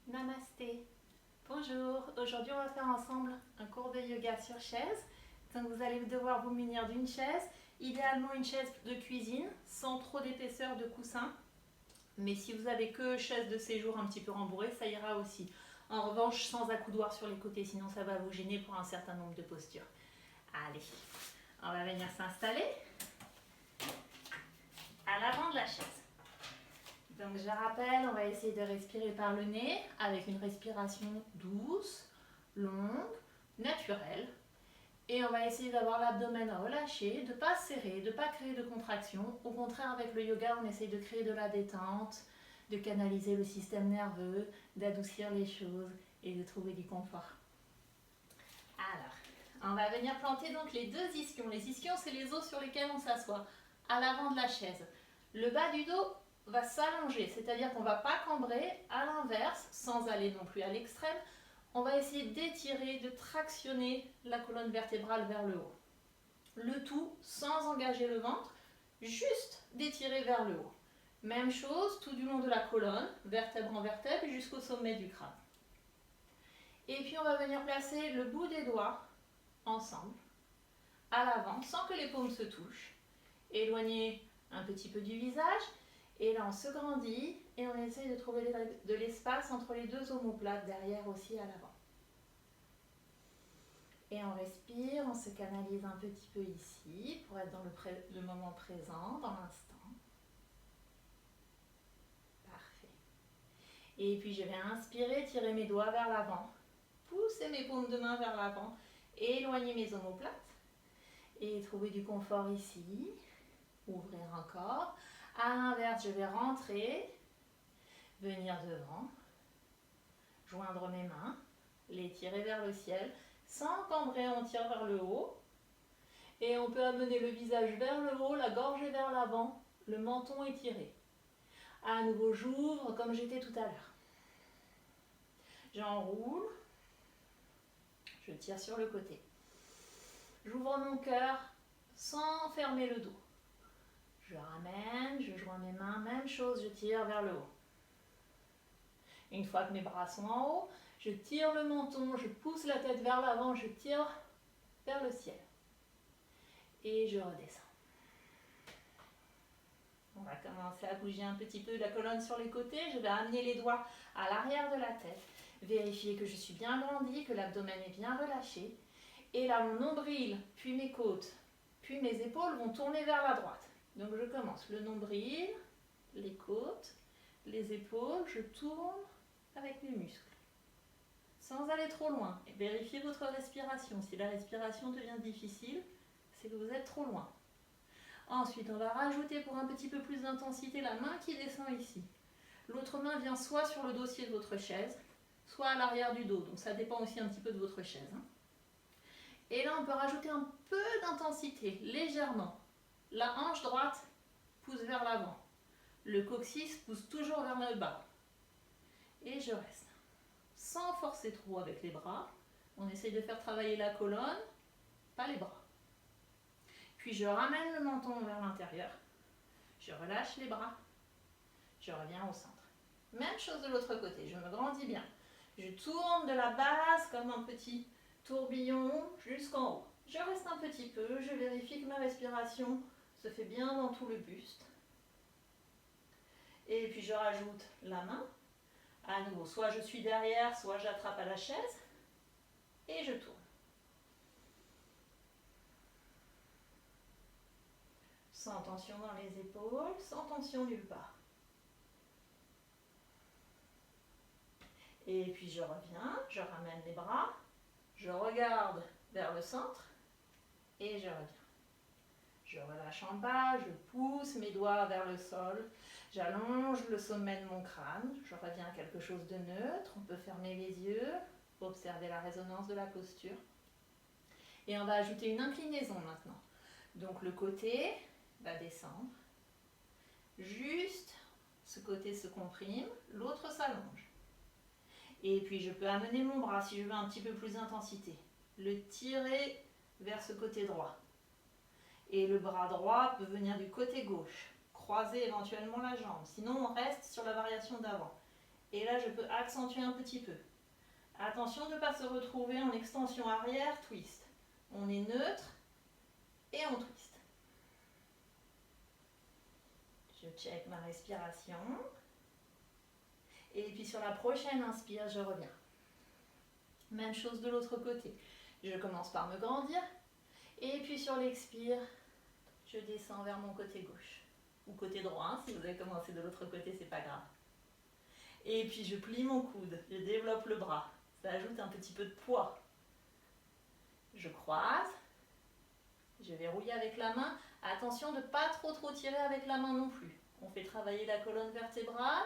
Namasté. Bonjour, aujourd'hui on va faire ensemble un cours de yoga sur chaise. Donc vous allez devoir vous munir d'une chaise, idéalement une chaise de cuisine, sans trop d'épaisseur de coussin. Mais si vous avez que chaise de séjour un petit peu rembourrée, ça ira aussi. En revanche, sans accoudoir sur les côtés, sinon ça va vous gêner pour un certain nombre de postures. Allez, on va venir s'installer à l'avant de la chaise. Donc je rappelle, on va essayer de respirer par le nez avec une respiration douce, longue, naturelle. Et on va essayer d'avoir l'abdomen relâché, de ne pas serrer, de ne pas créer de contraction. Au contraire, avec le yoga, on essaye de créer de la détente, de canaliser le système nerveux, d'adoucir les choses et de trouver du confort. Alors, on va venir planter donc les deux ischions. Les ischions, c'est les os sur lesquels on s'assoit, à l'avant de la chaise. Le bas du dos va s'allonger, c'est-à-dire qu'on ne va pas cambrer, à l'inverse, sans aller non plus à l'extrême, on va essayer d'étirer, de tractionner la colonne vertébrale vers le haut. Le tout sans engager le ventre, juste d'étirer vers le haut. Même chose tout du long de la colonne, vertèbre en vertèbre, jusqu'au sommet du crâne. Et puis on va venir placer le bout des doigts ensemble, à l'avant, sans que les paumes se touchent. Éloigner un petit peu du visage. Et là, on se grandit et on essaye de trouver de l'espace entre les deux omoplates, derrière aussi à l'avant. Et on respire, on se canalise un petit peu ici pour être dans le moment présent, dans l'instant. Parfait. Et puis je vais inspirer, tirer mes doigts vers l'avant, pousser mes paumes de main vers l'avant, éloigner mes omoplates et trouver du confort ici. Ouvrir encore. À l'inverse, je vais rentrer, venir devant, joindre mes mains, les tirer vers le ciel. Sans cambrer, on tire vers le haut. Et on peut amener le visage vers le haut, la gorge vers l'avant, le menton étiré. À nouveau, j'ouvre comme j'étais tout à l'heure. J'enroule. Je tire sur le côté. J'ouvre mon cœur sans fermer le dos. Je ramène, je joins mes mains, même chose, je tire vers le haut. Une fois que mes bras sont en haut, je tire le menton, je pousse la tête vers l'avant, je tire vers le ciel. Et je redescends. On va commencer à bouger un petit peu la colonne sur les côtés. Je vais amener les doigts à l'arrière de la tête. Vérifier que je suis bien grandi, que l'abdomen est bien relâché. Et là, mon nombril, puis mes côtes, puis mes épaules vont tourner vers la droite. Donc je commence le nombril, les côtes, les épaules, je tourne avec mes muscles. Sans aller trop loin. Et vérifiez votre respiration. Si la respiration devient difficile, c'est que vous êtes trop loin. Ensuite, on va rajouter pour un petit peu plus d'intensité la main qui descend ici. L'autre main vient soit sur le dossier de votre chaise, soit à l'arrière du dos. Donc ça dépend aussi un petit peu de votre chaise. Et là, on peut rajouter un peu d'intensité, légèrement. La hanche droite pousse vers l'avant. Le coccyx pousse toujours vers le bas. Et je reste. Sans forcer trop avec les bras. On essaye de faire travailler la colonne, pas les bras. Puis je ramène le menton vers l'intérieur. Je relâche les bras. Je reviens au centre. Même chose de l'autre côté. Je me grandis bien. Je tourne de la base comme un petit tourbillon jusqu'en haut. Je reste un petit peu. Je vérifie que ma respiration se fait bien dans tout le buste. Et puis je rajoute la main. À nouveau, soit je suis derrière, soit j'attrape à la chaise. Et je tourne. Sans tension dans les épaules, sans tension nulle part. Et puis je reviens, je ramène les bras, je regarde vers le centre et je reviens. Je relâche en bas, je pousse mes doigts vers le sol, j'allonge le sommet de mon crâne, je reviens à quelque chose de neutre, on peut fermer les yeux, observer la résonance de la posture. Et on va ajouter une inclinaison maintenant. Donc le côté va descendre, juste ce côté se comprime, l'autre s'allonge. Et puis je peux amener mon bras si je veux un petit peu plus d'intensité. Le tirer vers ce côté droit. Et le bras droit peut venir du côté gauche. Croiser éventuellement la jambe. Sinon on reste sur la variation d'avant. Et là, je peux accentuer un petit peu. Attention de ne pas se retrouver en extension arrière, twist. On est neutre et on twist. Je check ma respiration. Et puis sur la prochaine inspire, je reviens. Même chose de l'autre côté. Je commence par me grandir. Et puis sur l'expire, je descends vers mon côté gauche. Ou côté droit, hein. Si vous avez commencé de l'autre côté, c'est pas grave. Et puis je plie mon coude, je développe le bras. Ça ajoute un petit peu de poids. Je croise. Je verrouille avec la main. Attention de ne pas trop tirer avec la main non plus. On fait travailler la colonne vertébrale.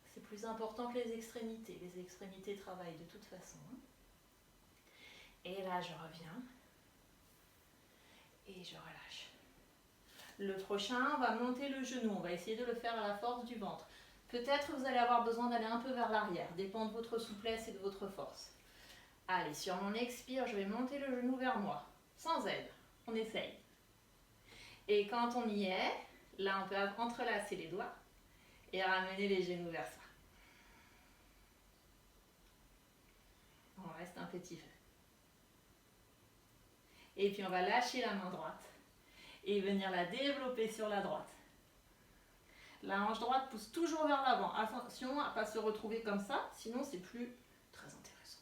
C'est plus important que les extrémités. Les extrémités travaillent de toute façon. Et là, je reviens. Et je relâche. Le prochain, on va monter le genou. On va essayer de le faire à la force du ventre. Peut-être vous allez avoir besoin d'aller un peu vers l'arrière. Dépend de votre souplesse et de votre force. Allez, sur mon expire, je vais monter le genou vers moi. Sans aide. On essaye. Et quand on y est, là, on peut entrelacer les doigts et ramener les genoux vers ça. On reste un petit peu. Et puis on va lâcher la main droite et venir la développer sur la droite. La hanche droite pousse toujours vers l'avant. Attention à ne pas se retrouver comme ça, sinon c'est plus très intéressant.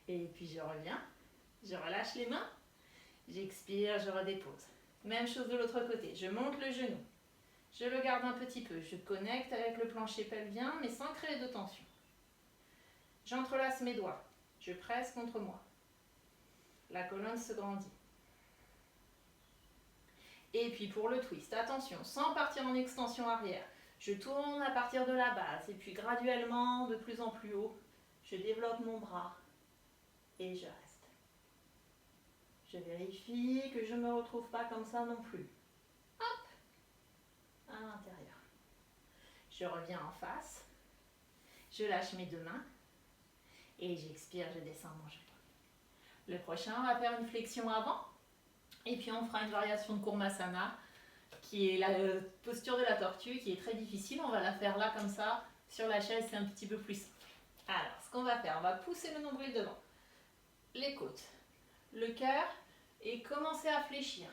Et puis je reviens, je relâche les mains, j'expire, je redépose. Même chose de l'autre côté, je monte le genou, je le garde un petit peu, je connecte avec le plancher pelvien mais sans créer de tension. J'entrelace mes doigts, je presse contre moi. La colonne se grandit. Et puis pour le twist, attention, sans partir en extension arrière, je tourne à partir de la base et puis graduellement, de plus en plus haut, je développe mon bras et je reste. Je vérifie que je ne me retrouve pas comme ça non plus. Hop, à l'intérieur. Je reviens en face, je lâche mes deux mains et j'expire, je descends mon genou. Le prochain, on va faire une flexion avant. Et puis on fera une variation de Kurmasana, qui est la posture de la tortue, qui est très difficile. On va la faire là, comme ça, sur la chaise, c'est un petit peu plus simple. Alors, ce qu'on va faire, on va pousser le nombril devant, les côtes, le cœur, et commencer à fléchir,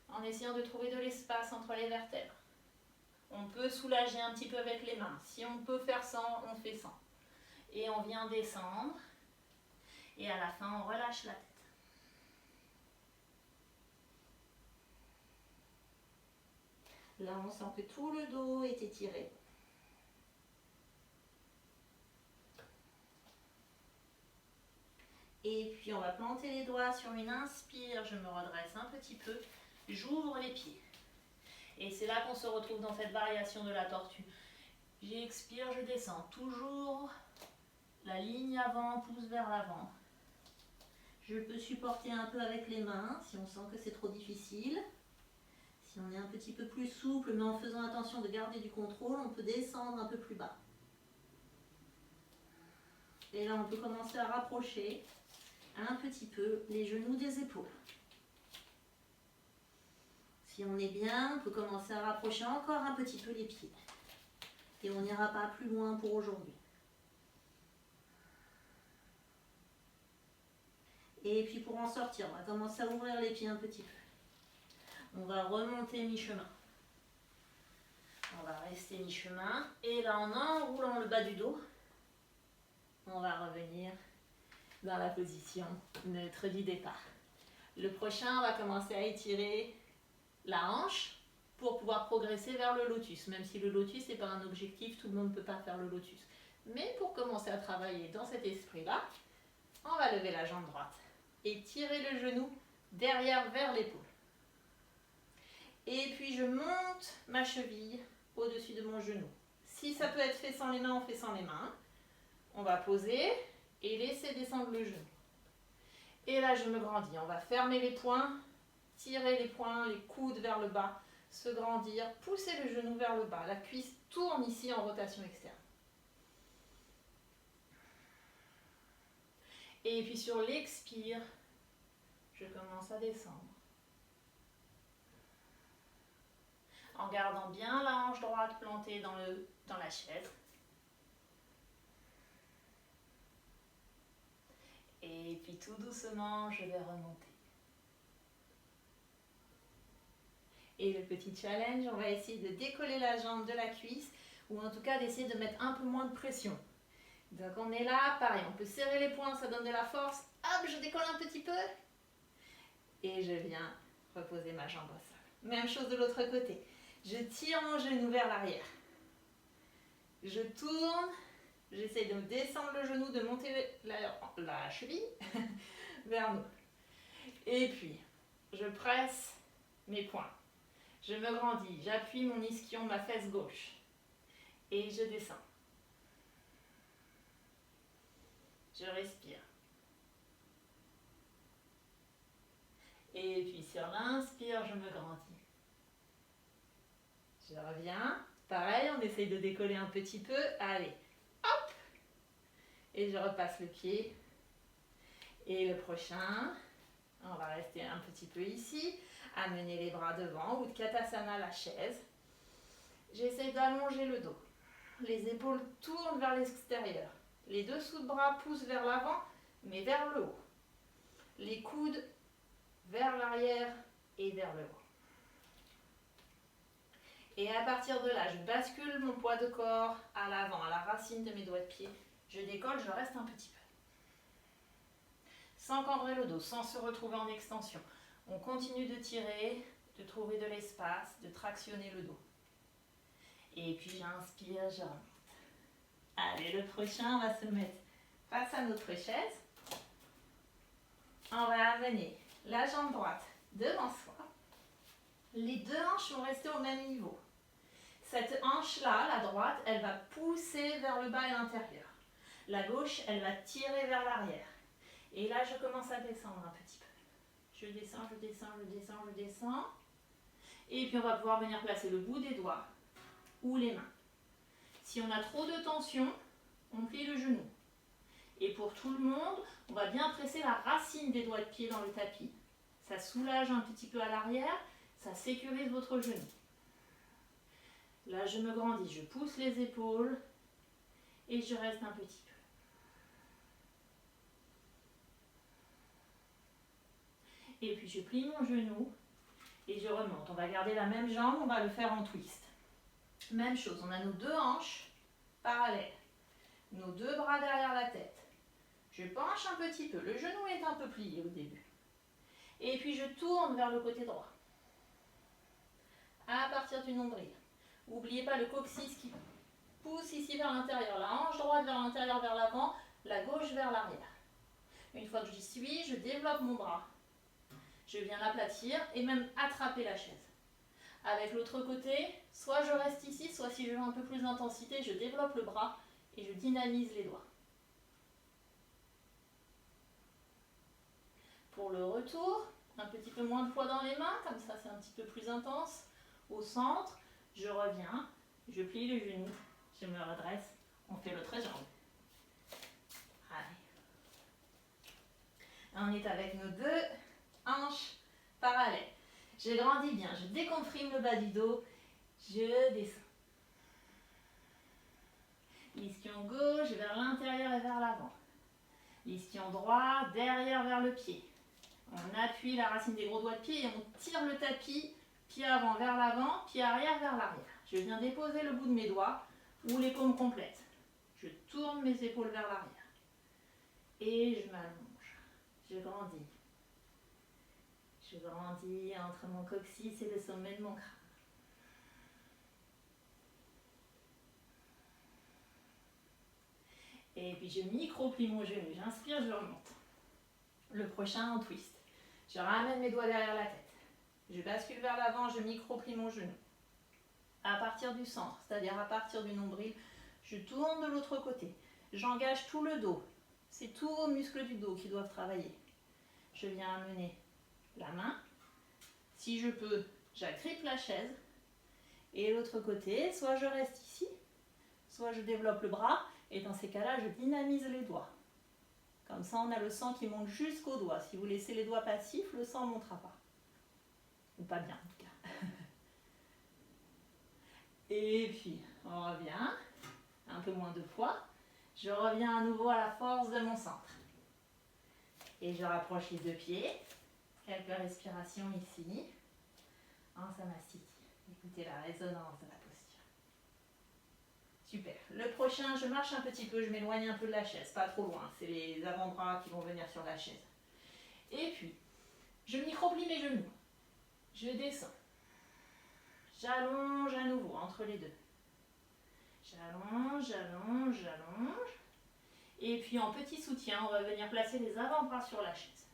en essayant de trouver de l'espace entre les vertèbres. On peut soulager un petit peu avec les mains. Si on peut faire sans, on fait sans. Et on vient descendre, et à la fin, on relâche la tête. Là, on sent que tout le dos est étiré. Et puis, on va planter les doigts sur une inspire. Je me redresse un petit peu. J'ouvre les pieds. Et c'est là qu'on se retrouve dans cette variation de la tortue. J'expire, je descends. Toujours la ligne avant, pousse vers l'avant. Je peux supporter un peu avec les mains si on sent que c'est trop difficile. Si on est un petit peu plus souple, mais en faisant attention de garder du contrôle, on peut descendre un peu plus bas. Et là, on peut commencer à rapprocher un petit peu les genoux des épaules. Si on est bien, on peut commencer à rapprocher encore un petit peu les pieds. Et on n'ira pas plus loin pour aujourd'hui. Et puis pour en sortir, on va commencer à ouvrir les pieds un petit peu. On va remonter mi-chemin. On va rester mi-chemin. Et là, en enroulant le bas du dos, on va revenir dans la position neutre du départ. Le prochain, on va commencer à étirer la hanche pour pouvoir progresser vers le lotus. Même si le lotus n'est pas un objectif, tout le monde ne peut pas faire le lotus. Mais pour commencer à travailler dans cet esprit-là, on va lever la jambe droite et tirer le genou derrière vers l'épaule. Et puis je monte ma cheville au-dessus de mon genou. Si ça peut être fait sans les mains, on fait sans les mains. On va poser et laisser descendre le genou. Et là, je me grandis. On va fermer les poings, tirer les poings, les coudes vers le bas, se grandir, pousser le genou vers le bas. La cuisse tourne ici en rotation externe. Et puis sur l'expire, je commence à descendre. en gardant bien la hanche droite plantée dans la chaise. Et puis tout doucement, je vais remonter. Et le petit challenge, on va essayer de décoller la jambe de la cuisse, ou en tout cas d'essayer de mettre un peu moins de pression. Donc on est là, pareil, on peut serrer les poings, ça donne de la force. Hop, je décolle un petit peu. Et je viens reposer ma jambe au sol. Même chose de l'autre côté. Je tire mon genou vers l'arrière. Je tourne. J'essaie de descendre le genou, de monter la cheville vers nous. Et puis, je presse mes poings. Je me grandis. J'appuie mon ischion, ma fesse gauche. Et je descends. Je respire. Et puis sur l'inspire, je me grandis. Je reviens. Pareil, on essaye de décoller un petit peu. Allez, hop! Et je repasse le pied. Et le prochain, on va rester un petit peu ici. Amener les bras devant, Utkatasana, la chaise. J'essaie d'allonger le dos. Les épaules tournent vers l'extérieur. Les dessous de bras poussent vers l'avant, mais vers le haut. Les coudes vers l'arrière et vers le haut. Et à partir de là, je bascule mon poids de corps à l'avant, à la racine de mes doigts de pied. Je décolle, je reste un petit peu. Sans cambrer le dos, sans se retrouver en extension. On continue de tirer, de trouver de l'espace, de tractionner le dos. Et puis j'inspire, je remonte. Allez, le prochain, on va se mettre face à notre chaise. On va amener la jambe droite devant soi. Les deux hanches vont rester au même niveau. Cette hanche-là, la droite, elle va pousser vers le bas et l'intérieur. La gauche, elle va tirer vers l'arrière. Et là, je commence à descendre un petit peu. Je descends, je descends, je descends, je descends. Et puis, on va pouvoir venir placer le bout des doigts ou les mains. Si on a trop de tension, on plie le genou. Et pour tout le monde, on va bien presser la racine des doigts de pied dans le tapis. Ça soulage un petit peu à l'arrière, ça sécurise votre genou. Là, je me grandis, je pousse les épaules et je reste un petit peu. Et puis, je plie mon genou et je remonte. On va garder la même jambe, on va le faire en twist. Même chose, on a nos deux hanches parallèles, nos deux bras derrière la tête. Je penche un petit peu, le genou est un peu plié au début. Et puis je tourne vers le côté droit. À partir du nombril. N'oubliez pas le coccyx qui pousse ici vers l'intérieur, la hanche droite vers l'intérieur, vers l'avant, la gauche vers l'arrière. Une fois que j'y suis, je développe mon bras. Je viens l'aplatir et même attraper la chaise. Avec l'autre côté, soit je reste ici, soit si je veux un peu plus d'intensité, je développe le bras et je dynamise les doigts. Pour le retour, un petit peu moins de poids dans les mains, comme ça c'est un petit peu plus intense. Au centre, je reviens, je plie le genou, je me redresse, on fait l'autre jambe. Allez. On est avec nos deux hanches parallèles. Je grandis bien, je décomprime le bas du dos, je descends. Ischion gauche vers l'intérieur et vers l'avant. Ischion droit, derrière vers le pied. On appuie la racine des gros doigts de pied et on tire le tapis, pied avant vers l'avant, pied arrière vers l'arrière. Je viens déposer le bout de mes doigts ou les paumes complètes. Je tourne mes épaules vers l'arrière. Et je m'allonge. Je grandis. Je grandis entre mon coccyx et le sommet de mon crâne. Et puis je micro-plie mon genou. J'inspire, je remonte. Le prochain en twist. Je ramène mes doigts derrière la tête. Je bascule vers l'avant, je micro-plie mon genou. À partir du centre, c'est-à-dire à partir du nombril, je tourne de l'autre côté. J'engage tout le dos. C'est tous vos muscles du dos qui doivent travailler. Je viens amener la main. Si je peux, j'agrippe la chaise. Et l'autre côté, soit je reste ici, soit je développe le bras. Et dans ces cas-là, je dynamise les doigts. Comme ça, on a le sang qui monte jusqu'aux doigts. Si vous laissez les doigts passifs, le sang ne montera pas. Ou pas bien, en tout cas. Et puis, on revient. Un peu moins de poids. Je reviens à nouveau à la force de mon centre. Et je rapproche les deux pieds. Quelques respirations ici. En Samasthiti. Écoutez la résonance de la posture. Super. Le prochain, je marche un petit peu, je m'éloigne un peu de la chaise. Pas trop loin. C'est les avant-bras qui vont venir sur la chaise. Et puis, je microplie mes genoux. Je descends. J'allonge à nouveau entre les deux. J'allonge, j'allonge, j'allonge. Et puis en petit soutien, on va venir placer les avant-bras sur la chaise.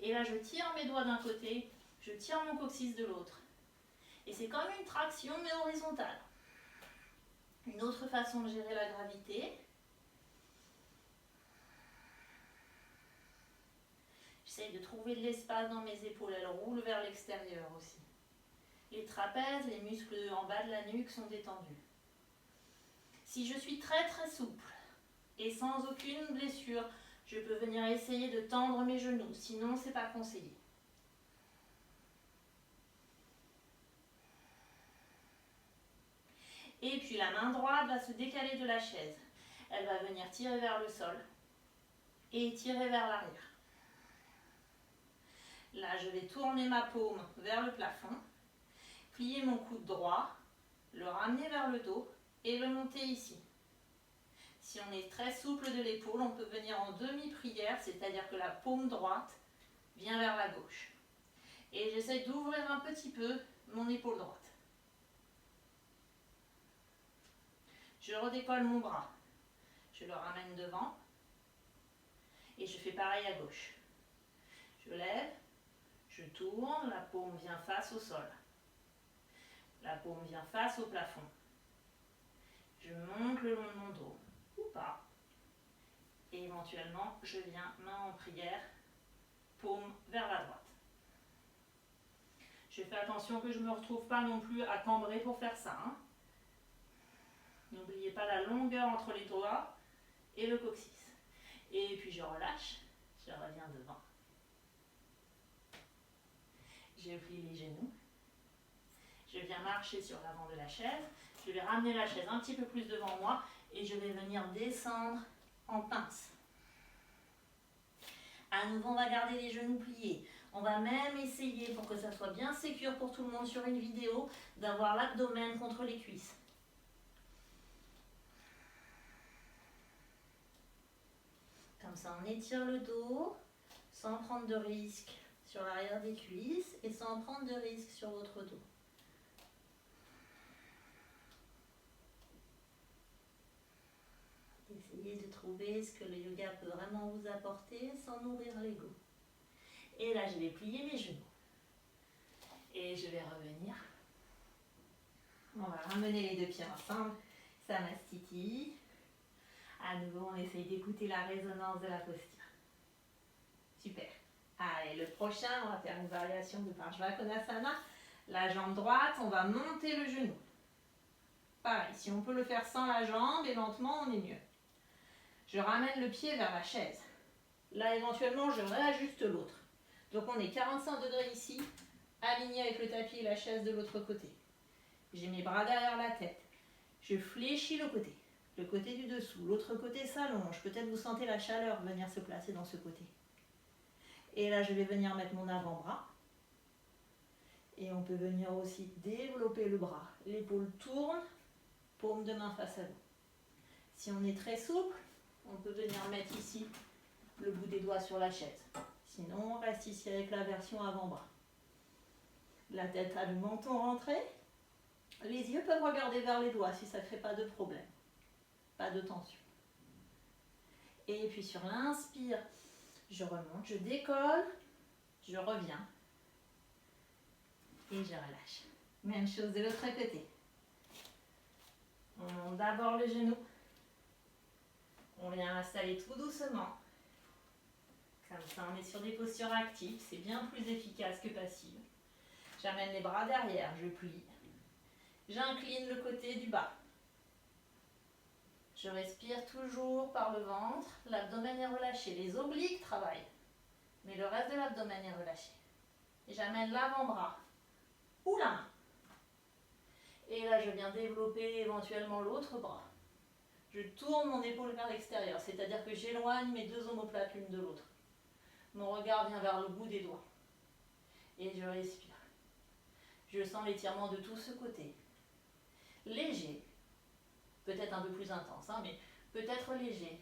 Et là, je tire mes doigts d'un côté, je tire mon coccyx de l'autre. Et c'est comme une traction, mais horizontale. Une autre façon de gérer la gravité. J'essaye de trouver de l'espace dans mes épaules, elles roulent vers l'extérieur aussi. Les trapèzes, les muscles en bas de la nuque sont détendus. Si je suis très très souple et sans aucune blessure, je peux venir essayer de tendre mes genoux, sinon c'est pas conseillé. Et puis la main droite va se décaler de la chaise. Elle va venir tirer vers le sol et tirer vers l'arrière. Là, je vais tourner ma paume vers le plafond, plier mon coude droit, le ramener vers le dos et le monter ici. Si on est très souple de l'épaule, on peut venir en demi-prière, c'est-à-dire que la paume droite vient vers la gauche. Et j'essaie d'ouvrir un petit peu mon épaule droite. Je redécolle mon bras. Je le ramène devant. Et je fais pareil à gauche. Je lève, je tourne, la paume vient face au sol. La paume vient face au plafond. Je monte le long de mon dos, ou pas. Et éventuellement, je viens main en prière, paume vers la droite. Je fais attention que je ne me retrouve pas non plus à cambrer pour faire ça. Hein. N'oubliez pas la longueur entre les doigts et le coccyx. Et puis je relâche, je reviens devant. Je plie les genoux. Je viens marcher sur l'avant de la chaise. Je vais ramener la chaise un petit peu plus devant moi et je vais venir descendre en pince. À nouveau, on va garder les genoux pliés. On va même essayer, pour que ça soit bien sécure pour tout le monde sur une vidéo, d'avoir l'abdomen contre les cuisses. Comme ça, on étire le dos, sans prendre de risque sur l'arrière des cuisses et sans prendre de risque sur votre dos. Essayez de trouver ce que le yoga peut vraiment vous apporter sans nourrir l'ego. Et là, je vais plier mes genoux. Et je vais revenir. On va ramener les deux pieds ensemble. Samasthiti. À nouveau, on essaye d'écouter la résonance de la posture. Super. Allez, le prochain, on va faire une variation de Parshvakonasana. La jambe droite, on va monter le genou. Pareil, si on peut le faire sans la jambe et lentement, on est mieux. Je ramène le pied vers la chaise. Là, éventuellement, je réajuste l'autre. Donc, on est 45 degrés ici, aligné avec le tapis et la chaise de l'autre côté. J'ai mes bras derrière la tête. Je fléchis le côté du dessous. L'autre côté s'allonge. Peut-être vous sentez la chaleur venir se placer dans ce côté. Et là, je vais venir mettre mon avant-bras. Et on peut venir aussi développer le bras. L'épaule tourne, paume de main face à vous. Si on est très souple, on peut venir mettre ici le bout des doigts sur la chaise. Sinon, on reste ici avec la version avant-bras. La tête a le menton rentré. Les yeux peuvent regarder vers les doigts si ça ne crée pas de problème. Pas de tension. Et puis sur l'inspire, je remonte, je décolle, je reviens. Et je relâche. Même chose de l'autre côté. On monte d'abord le genou. On vient installer tout doucement. Comme ça, on est sur des postures actives. C'est bien plus efficace que passive. J'amène les bras derrière, je plie. J'incline le côté du bas. Je respire toujours par le ventre. L'abdomen est relâché. Les obliques travaillent. Mais le reste de l'abdomen est relâché. Et j'amène l'avant-bras ou la main. Et là, je viens développer éventuellement l'autre bras. Je tourne mon épaule vers l'extérieur, c'est-à-dire que j'éloigne mes deux omoplates l'une de l'autre. Mon regard vient vers le bout des doigts. Et je respire. Je sens l'étirement de tout ce côté. Léger. Peut-être un peu plus intense, hein, mais peut-être léger.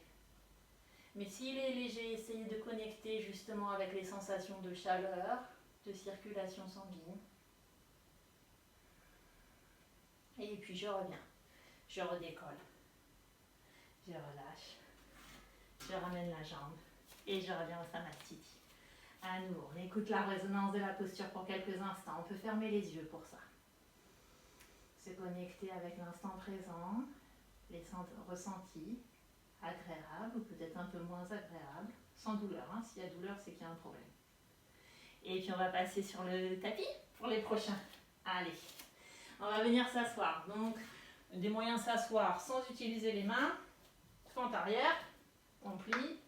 Mais s'il est léger, essayez de connecter justement avec les sensations de chaleur, de circulation sanguine. Et puis je reviens. Je redécolle. Je relâche. Je ramène la jambe. Et je reviens au Samastiti. À nouveau, on écoute la résonance de la posture pour quelques instants. On peut fermer les yeux pour ça. Se connecter avec l'instant présent, les ressentis, agréables ou peut-être un peu moins agréables, sans douleur. Hein. S'il y a douleur, c'est qu'il y a un problème. Et puis on va passer sur le tapis pour les prochains. Allez, on va venir s'asseoir. Donc, des moyens de s'asseoir sans utiliser les mains. Fente arrière, on plie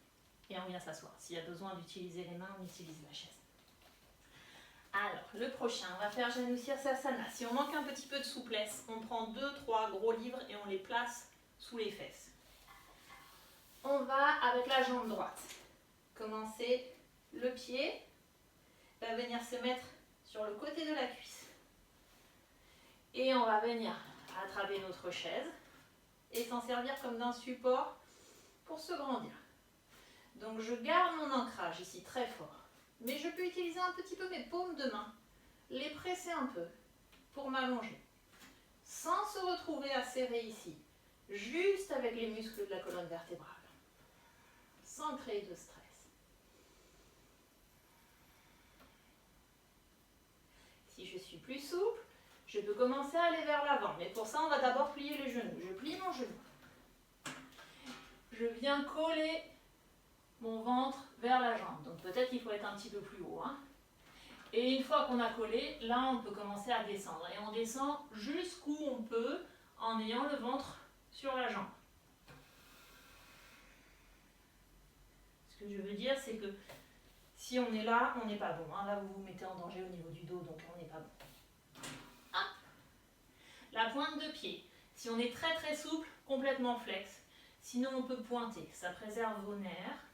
et on vient s'asseoir. S'il y a besoin d'utiliser les mains, on utilise la chaise. Alors, le prochain, on va faire Janu Sirsasana. Si on manque un petit peu de souplesse, on prend 2-3 gros livres et on les place sous les fesses. On va avec la jambe droite. Commencer, le pied va venir se mettre sur le côté de la cuisse. Et on va venir attraper notre chaise et s'en servir comme d'un support pour se grandir. Donc je garde mon ancrage ici très fort. Mais je peux utiliser un petit peu mes paumes de main, les presser un peu pour m'allonger. Sans se retrouver à serrer ici, juste avec les muscles de la colonne vertébrale. Sans créer de stress. Si je suis plus souple, je peux commencer à aller vers l'avant. Mais pour ça, on va d'abord plier les genoux. Je plie mon genou. Je viens coller mon ventre vers la jambe. Donc peut-être qu'il faut être un petit peu plus haut. Hein. Et une fois qu'on a collé, là on peut commencer à descendre. Et on descend jusqu'où on peut en ayant le ventre sur la jambe. Ce que je veux dire, c'est que si on est là, on n'est pas bon. Hein. Là vous vous mettez en danger au niveau du dos, donc on n'est pas bon. Ah. La pointe de pied. Si on est très très souple, complètement flex. Sinon on peut pointer. Ça préserve vos nerfs.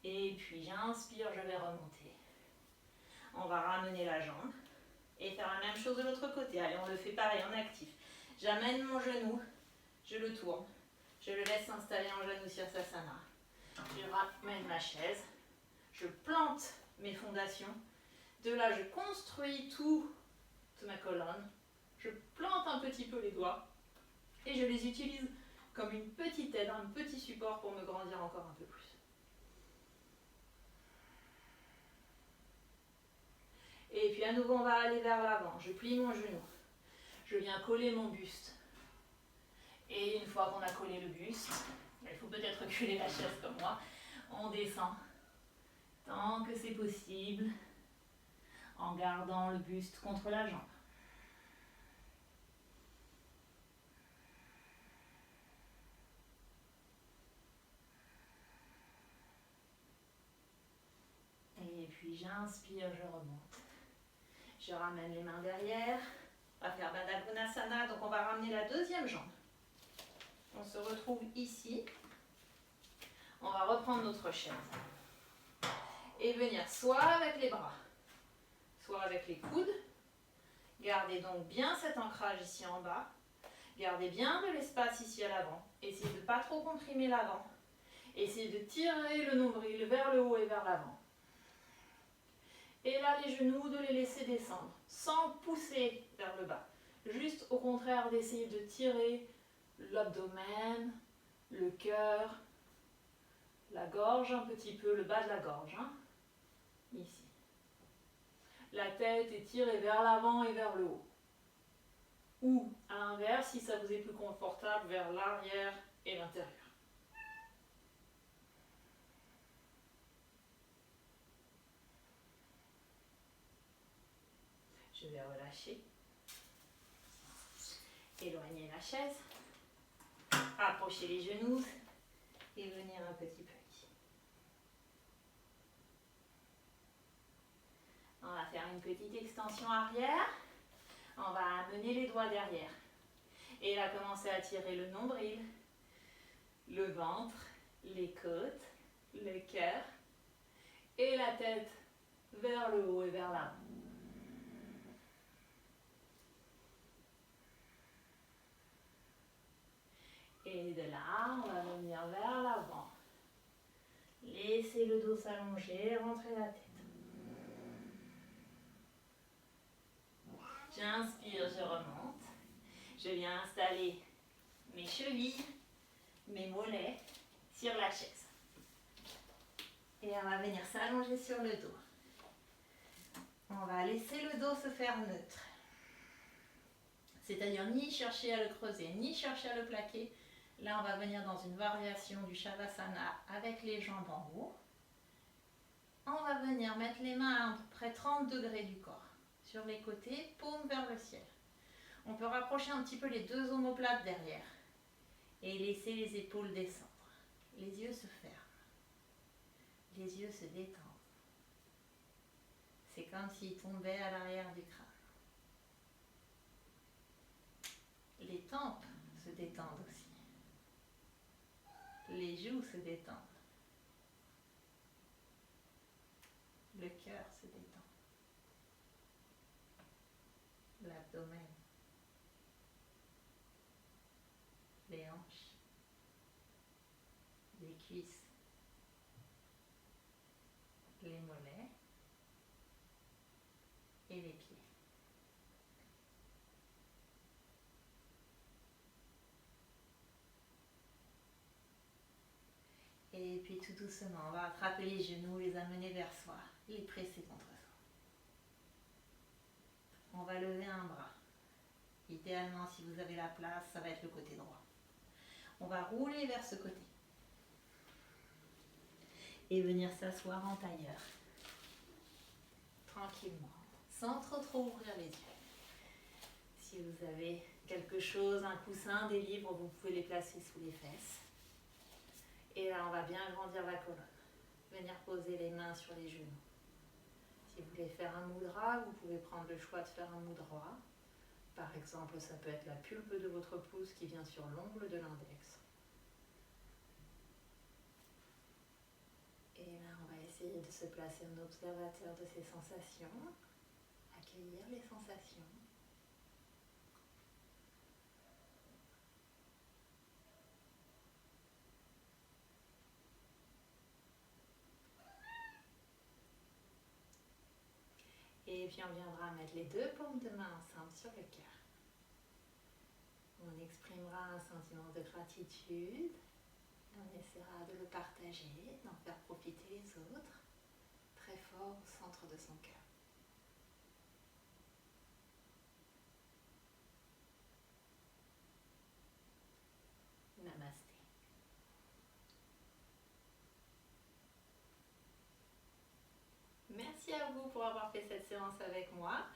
Et puis j'inspire, je vais remonter. On va ramener la jambe et faire la même chose de l'autre côté. Allez, on le fait pareil en actif. J'amène mon genou, je le tourne, je le laisse s'installer en Janu Sirsasana. Je ramène ma chaise, je plante mes fondations. De là, je construis toute ma colonne. Je plante un petit peu les doigts et je les utilise comme une petite aide, un petit support pour me grandir encore un peu plus. Et puis à nouveau, on va aller vers l'avant. Je plie mon genou. Je viens coller mon buste. Et une fois qu'on a collé le buste, il faut peut-être reculer la chaise comme moi, on descend tant que c'est possible en gardant le buste contre la jambe. Et puis j'inspire, je remonte. Je ramène les mains derrière. On va faire Baddha Konasana, donc on va ramener la deuxième jambe. On se retrouve ici. On va reprendre notre chaise. Et venir soit avec les bras, soit avec les coudes. Gardez donc bien cet ancrage ici en bas. Gardez bien de l'espace ici à l'avant. Essayez de ne pas trop comprimer l'avant. Essayez de tirer le nombril vers le haut et vers l'avant. Et là, les genoux, de les laisser descendre, sans pousser vers le bas. Juste au contraire d'essayer de tirer l'abdomen, le cœur, la gorge un petit peu, le bas de la gorge. Hein. Ici. La tête est tirée vers l'avant et vers le haut. Ou, à l'inverse, si ça vous est plus confortable, vers l'arrière et l'intérieur. Je vais relâcher. Éloigner la chaise. Approcher les genoux. Et venir un petit peu ici. On va faire une petite extension arrière. On va amener les doigts derrière. Et là, commencer à tirer le nombril, le ventre, les côtes, le cœur et la tête vers le haut et vers l'avant. Et de là, on va venir vers l'avant. Laissez le dos s'allonger, rentrez la tête. J'inspire, je remonte. Je viens installer mes chevilles, mes mollets sur la chaise. Et on va venir s'allonger sur le dos. On va laisser le dos se faire neutre. C'est-à-dire ni chercher à le creuser, ni chercher à le plaquer. Là, on va venir dans une variation du Shavasana avec les jambes en haut. On va venir mettre les mains à peu près 30 degrés du corps. Sur les côtés, paume vers le ciel. On peut rapprocher un petit peu les deux omoplates derrière. Et laisser les épaules descendre. Les yeux se ferment. Les yeux se détendent. C'est comme s'ils tombaient à l'arrière du crâne. Les tempes se détendent aussi. Les joues se détendent. Le cœur se détend. L'abdomen. Les hanches. Les cuisses. Les mollets. Et les pieds. Et puis tout doucement, on va attraper les genoux, les amener vers soi, les presser contre soi. On va lever un bras. Idéalement, si vous avez la place, ça va être le côté droit. On va rouler vers ce côté. Et venir s'asseoir en tailleur. Tranquillement, sans trop ouvrir les yeux. Si vous avez quelque chose, un coussin, des livres, vous pouvez les placer sous les fesses. Et là, on va bien agrandir la colonne. Venir poser les mains sur les genoux. Si vous voulez faire un mudra, vous pouvez prendre le choix de faire un mudra. Par exemple, ça peut être la pulpe de votre pouce qui vient sur l'ongle de l'index. Et là, on va essayer de se placer en observateur de ces sensations. Accueillir les sensations. Et puis on viendra mettre les deux paumes de main ensemble sur le cœur. On exprimera un sentiment de gratitude. On essaiera de le partager, d'en faire profiter les autres, très fort au centre de son cœur. Namasté. Merci à vous pour avoir fait cette séance avec moi.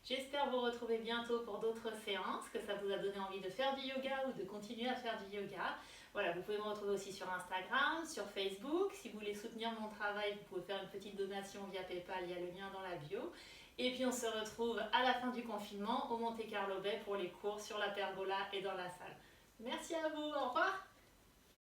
J'espère vous retrouver bientôt pour d'autres séances, que ça vous a donné envie de faire du yoga ou de continuer à faire du yoga. Voilà, vous pouvez me retrouver aussi sur Instagram, sur Facebook. Si vous voulez soutenir mon travail, vous pouvez faire une petite donation via PayPal, il y a le lien dans la bio. Et puis on se retrouve à la fin du confinement au Monte Carlo Bay pour les cours sur la pergola et dans la salle. Merci à vous, au revoir!